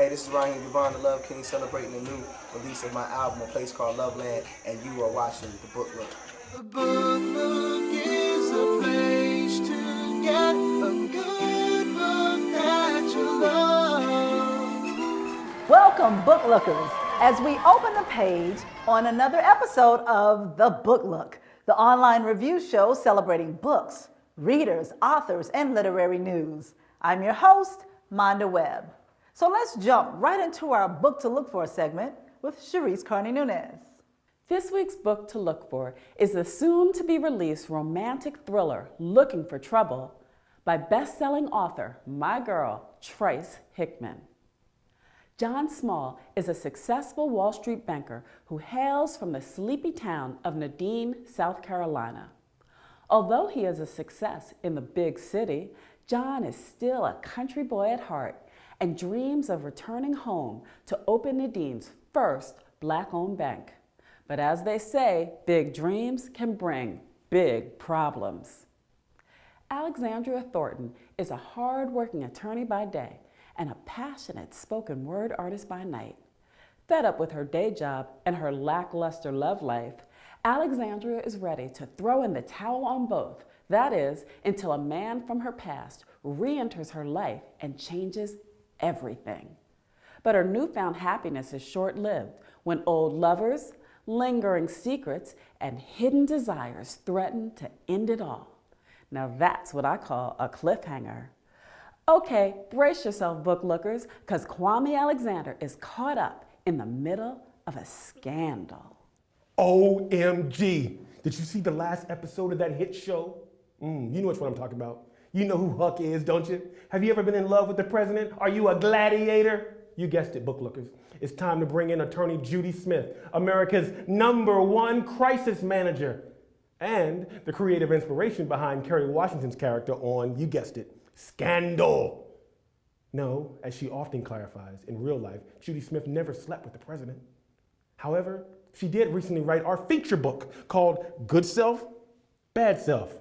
Hey, this is Ryan Devon, the Love King, celebrating the new release of my album, a place called Loveland, and you are watching The Book Look. The Book Look is a place to get a good book that you love. Welcome, book lookers, as we open the page on another episode of The Book Look, the online review show celebrating books, readers, authors, and literary news. I'm your host, Monda Webb. So let's jump right into our Book to Look For segment with Cherise Carney-Nunes. This week's book to look for is the soon-to-be-released romantic thriller Looking for Trouble by best-selling author, my girl, Trace Hickman. John Small is a successful Wall Street banker who hails from the sleepy town of Nadine, South Carolina. Although he is a success in the big city, John is still a country boy at heart and dreams of returning home to open Nadine's first Black-owned bank. But as they say, big dreams can bring big problems. Alexandria Thornton is a hard-working attorney by day and a passionate spoken word artist by night. Fed up with her day job and her lackluster love life, Alexandria is ready to throw in the towel on both. That is, until a man from her past re-enters her life and changes everything. But her newfound happiness is short-lived when old lovers, lingering secrets, and hidden desires threaten to end it all. Now that's what I call a cliffhanger. Okay, brace yourself, book lookers, because Kwame Alexander is caught up in the middle of a scandal. OMG! Did you see the last episode of that hit show? You know what I'm talking about. You know who Huck is, don't you? Have you ever been in love with the president? Are you a gladiator? You guessed it, book lookers. It's time to bring in attorney Judy Smith, America's #1 crisis manager, and the creative inspiration behind Kerry Washington's character on, you guessed it, Scandal. No, as she often clarifies, in real life, Judy Smith never slept with the president. However, she did recently write our feature book called Good Self, Bad Self,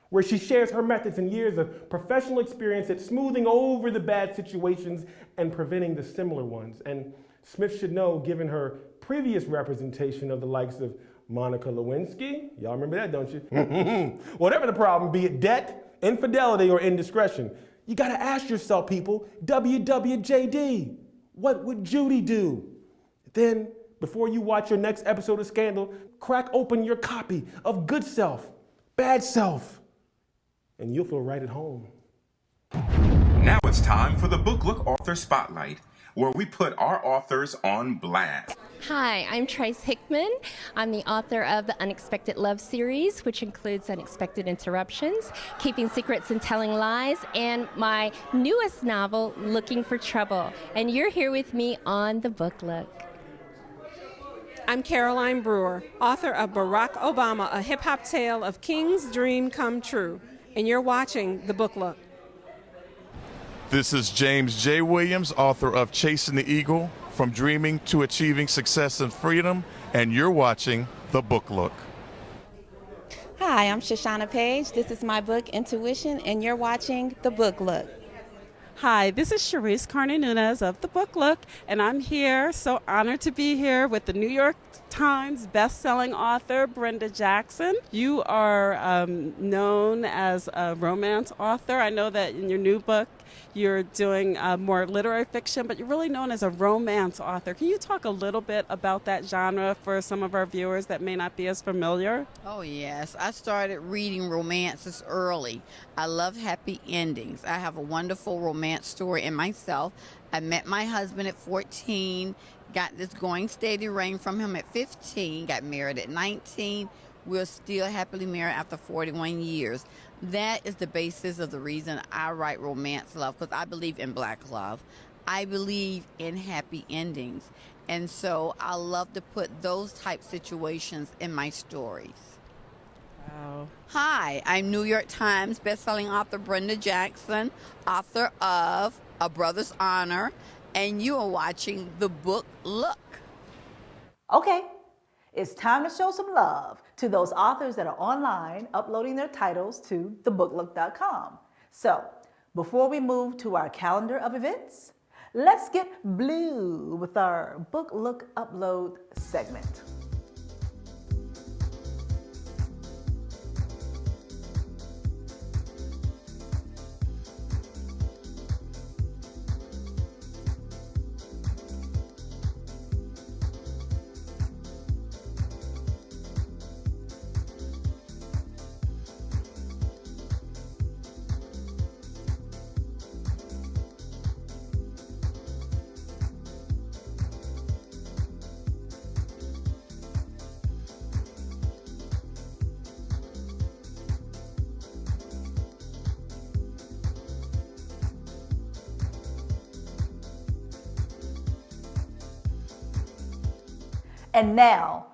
where she shares her methods and years of professional experience at smoothing over the bad situations and preventing the similar ones. And Smith should know, given her previous representation of the likes of Monica Lewinsky, y'all remember that, don't you? Whatever the problem, be it debt, infidelity, or indiscretion, you gotta ask yourself, people, WWJD, what would Judy do? Then, before you watch your next episode of Scandal, crack open your copy of Good Self, Bad Self, and you'll feel right at home. Now it's time for the Book Look Author Spotlight, where we put our authors on blast. Hi, I'm Trace Hickman. I'm the author of the Unexpected Love series, which includes Unexpected Interruptions, Keeping Secrets and Telling Lies, and my newest novel, Looking for Trouble. And you're here with me on The Book Look. I'm Caroline Brewer, author of Barack Obama, a hip-hop tale of King's Dream Come True. And you're watching The Book Look. This is James J. Williams, author of Chasing the Eagle, From Dreaming to Achieving Success and Freedom, and you're watching The Book Look. Hi, I'm Shoshana Page. This is my book, Intuition, and you're watching The Book Look. Hi, this is Cherise Carney-Nunes of The Book Look, and I'm here, so honored to be here with the New York Times best-selling author, Brenda Jackson. You are known as a romance author. I know that in your new book, you're doing more literary fiction, but you're really known as a romance author. Can you talk a little bit about that genre for some of our viewers that may not be as familiar? Oh, yes. I started reading romances early. I love happy endings. I have a wonderful romance story in myself. I met my husband at 14, got this going steady rein from him at 15, got married at 19. We're still happily married after 41 years. That is the basis of the reason I write romance love, because I believe in Black love. I believe in happy endings. And so I love to put those type situations in my stories. Wow. Hi, I'm New York Times bestselling author Brenda Jackson, author of A Brother's Honor, and you are watching The Book Look. Okay, it's time to show some love to those authors that are online uploading their titles to thebooklook.com. So, before we move to our calendar of events, Let's get blue with our Book Look Upload segment. And now,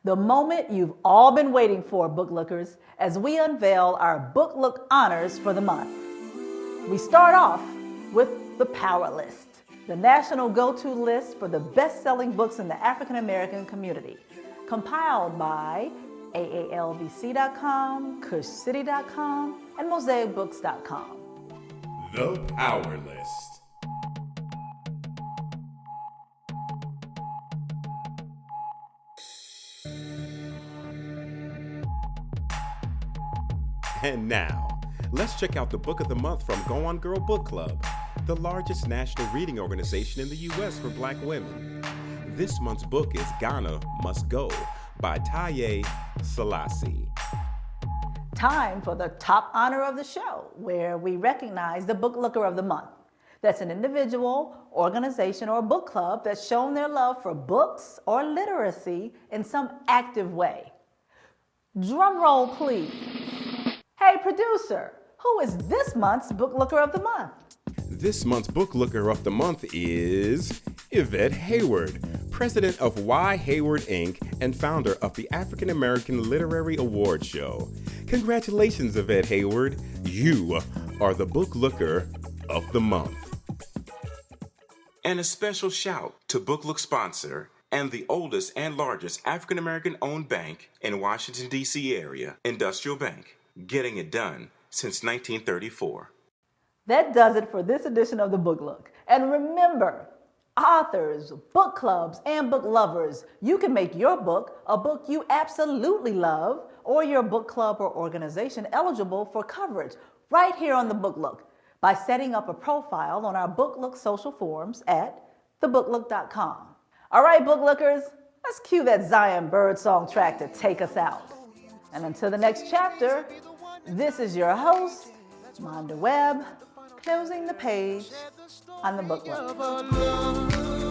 the moment you've all been waiting for, book lookers, as we unveil our Book Look honors for the month. We start off with the Power List, the national go-to list for the best-selling books in the African American community, compiled by AALBC.com, CushCity.com, and MosaicBooks.com. The Power List. And now, let's check out the book of the month from Go On Girl Book Club, the largest national reading organization in the U.S. for Black women. This month's book is Ghana Must Go by Taye Selassie. Time for the top honor of the show, where we recognize the Book Looker of the Month. That's an individual, organization, or book club that's shown their love for books or literacy in some active way. Drum roll, please. Hey, producer, who is this month's Book Looker of the Month? This month's Book Looker of the Month is Yvette Hayward, president of Y. Hayward, Inc., and founder of the African American Literary Award Show. Congratulations, Yvette Hayward. You are the Book Looker of the Month. And a special shout to Book Look sponsor and the oldest and largest African American owned bank in Washington, D.C. area, Industrial Bank, getting it done since 1934. That does it for this edition of the Book Look. And remember, authors, book clubs, and book lovers, you can make your book a book you absolutely love, or your book club or organization eligible for coverage right here on the Book Look by setting up a profile on our Book Look social forums at thebooklook.com. All right, book lookers, let's cue that Zion Birdsong track to take us out. And until the next chapter, this is your host, Monda Webb, closing the page on the Book Look.